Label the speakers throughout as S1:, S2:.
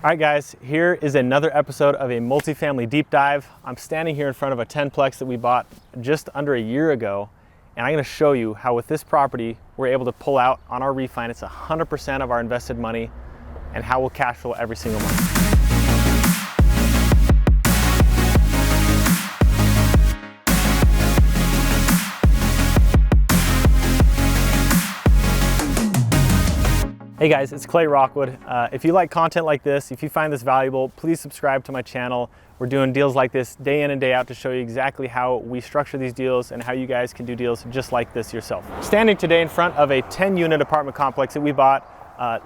S1: All right guys, here is another episode of a multifamily deep dive. I'm standing here in front of a 10-plex that we bought just under a year ago, and I'm gonna show you how with this property, we're able to pull out on our refinance 100% of our invested money and how we'll cash flow every single month. Hey guys, it's Clay Rockwood. If you like content like this, if you find this valuable, please subscribe to my channel. We're doing deals like this day in and day out to show you exactly how we structure these deals and how you guys can do deals just like this yourself. Standing today in front of a 10-unit apartment complex that we bought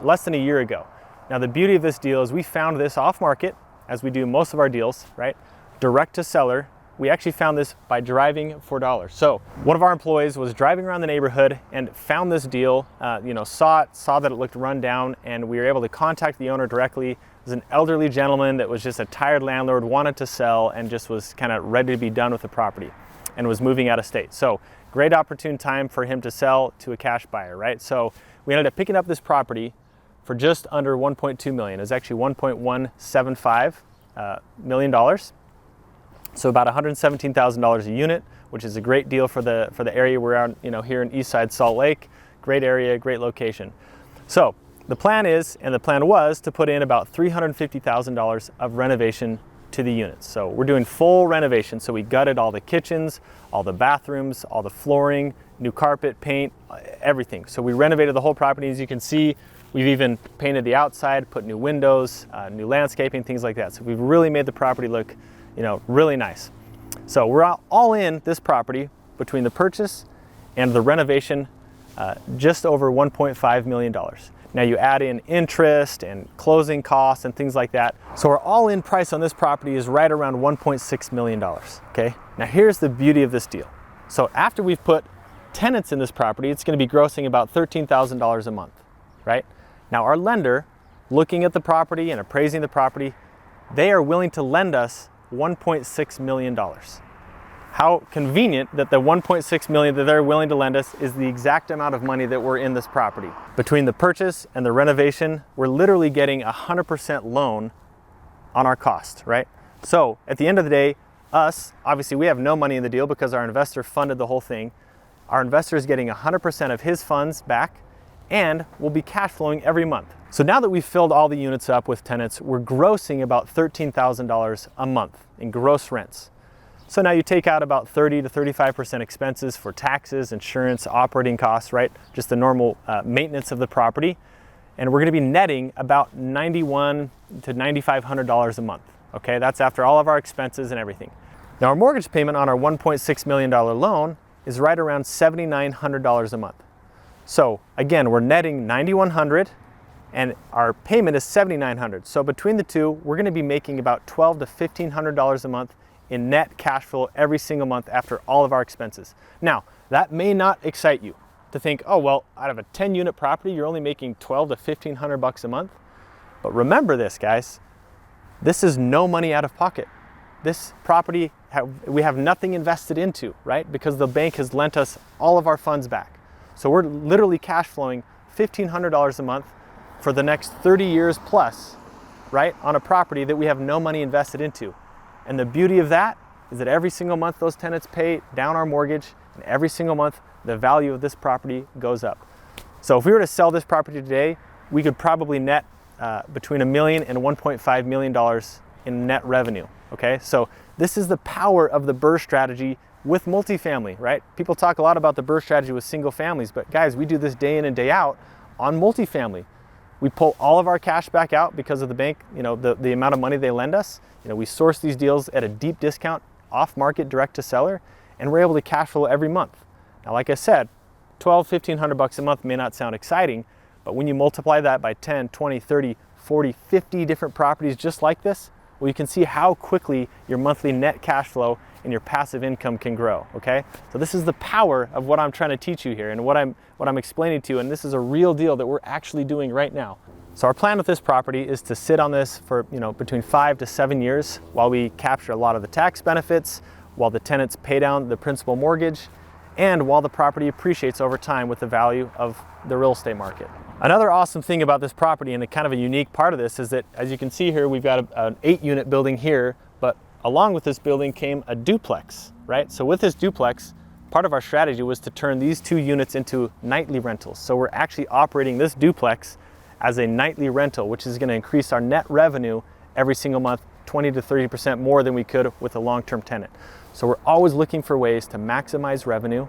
S1: less than a year ago. Now the beauty of this deal is we found this off market, as we do most of our deals, right? Direct to seller. We actually found this by driving for dollars. So one of our employees was driving around the neighborhood and found this deal, saw that it looked run down, and we were able to contact the owner directly. It was an elderly gentleman that was just a tired landlord, wanted to sell, and just was kind of ready to be done with the property and was moving out of state. So great opportune time for him to sell to a cash buyer, right? So we ended up picking up this property for just under 1.2 million. It was actually $1.175 million. So about $117,000 a unit, which is a great deal for the area we're on, here in Eastside Salt Lake. Great area, great location. So the plan is, and the plan was, to put in about $350,000 of renovation to the units. So we're doing full renovation. So we gutted all the kitchens, all the bathrooms, all the flooring, new carpet, paint, everything. So we renovated the whole property. As you can see, we've even painted the outside, put new windows, new landscaping, things like that. So we've really made the property look really nice. So we're all in this property between the purchase and the renovation, just over $1.5 million. Now you add in interest and closing costs and things like that. So our all-in price on this property is right around $1.6 million, okay? Now here's the beauty of this deal. So after we've put tenants in this property, it's gonna be grossing about $13,000 a month, right? Now our lender, looking at the property and appraising the property, they are willing to lend us $1.6 million. How convenient that the $1.6 million that they're willing to lend us is the exact amount of money that we're in this property. Between the purchase and the renovation, we're literally getting 100% loan on our cost, right? So at the end of the day, obviously we have no money in the deal because our investor funded the whole thing. Our investor is getting 100% of his funds back, and we'll be cash flowing every month. So now that we've filled all the units up with tenants, we're grossing about $13,000 a month in gross rents. So now you take out about 30 to 35% expenses for taxes, insurance, operating costs, right? Just the normal maintenance of the property. And we're gonna be netting about $9,100 to $9,500 a month, okay? That's after all of our expenses and everything. Now our mortgage payment on our $1.6 million loan is right around $7,900 a month. So again, we're netting $9,100 and our payment is $7,900. So between the two, we're gonna be making about $1,200 to $1,500 a month in net cash flow every single month after all of our expenses. Now, that may not excite you to think, oh, well, out of a 10-unit property, you're only making $1,200 to $1,500 a month. But remember this, guys, this is no money out of pocket. This property, we have nothing invested into, right? Because the bank has lent us all of our funds back. So we're literally cash flowing $1,500 a month for the next 30 years plus, right? On a property that we have no money invested into. And the beauty of that is that every single month those tenants pay down our mortgage, and every single month the value of this property goes up. So if we were to sell this property today, we could probably net between $1 million and $1.5 million in net revenue, okay? So this is the power of the BRRRR strategy with multifamily, right? People talk a lot about the BRRRR strategy with single families, but guys, we do this day in and day out on multifamily. We pull all of our cash back out because of the bank, the amount of money they lend us. We source these deals at a deep discount, off market, direct to seller, and we're able to cash flow every month. Now, like I said, $1,200, $1,500 a month may not sound exciting, but when you multiply that by 10, 20, 30, 40, 50 different properties just like this, well, you can see how quickly your monthly net cash flow and your passive income can grow, okay? So this is the power of what I'm trying to teach you here and what I'm explaining to you, and this is a real deal that we're actually doing right now. So our plan with this property is to sit on this for between 5 to 7 years while we capture a lot of the tax benefits, while the tenants pay down the principal mortgage, and while the property appreciates over time with the value of the real estate market. Another awesome thing about this property, and a kind of a unique part of this, is that as you can see here, we've got an 8-unit building here, but along with this building came a duplex, right? So with this duplex, part of our strategy was to turn these 2 units into nightly rentals. So we're actually operating this duplex as a nightly rental, which is going to increase our net revenue every single month 20 to 30% more than we could with a long-term tenant. So we're always looking for ways to maximize revenue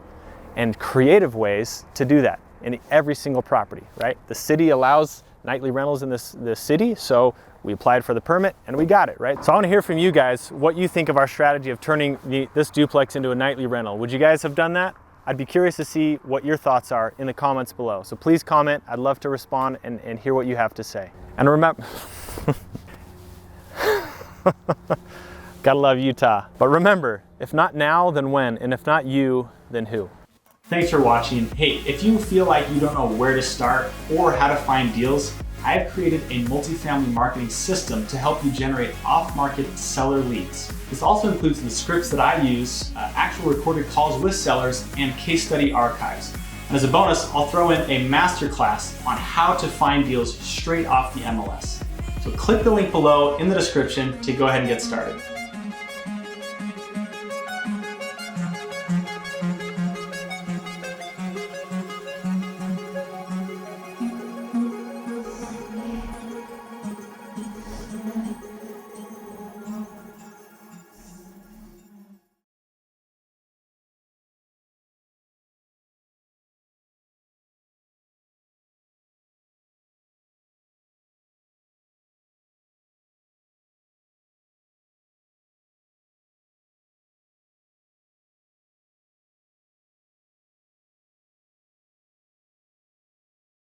S1: and creative ways to do that in every single property, right? The city allows nightly rentals in this city, so we applied for the permit and we got it, right? So I want to hear from you guys what you think of our strategy of turning this duplex into a nightly rental. Would you guys have done that? I'd be curious to see what your thoughts are in the comments below. So please comment. I'd love to respond and hear what you have to say. And remember, gotta love Utah. But remember, if not now, then when? And if not you, then who? Thanks for watching. Hey, if you feel like you don't know where to start or how to find deals, I have created a multifamily marketing system to help you generate off-market seller leads. This also includes the scripts that I use, actual recorded calls with sellers, and case study archives. And as a bonus, I'll throw in a masterclass on how to find deals straight off the MLS. So click the link below in the description to go ahead and get started.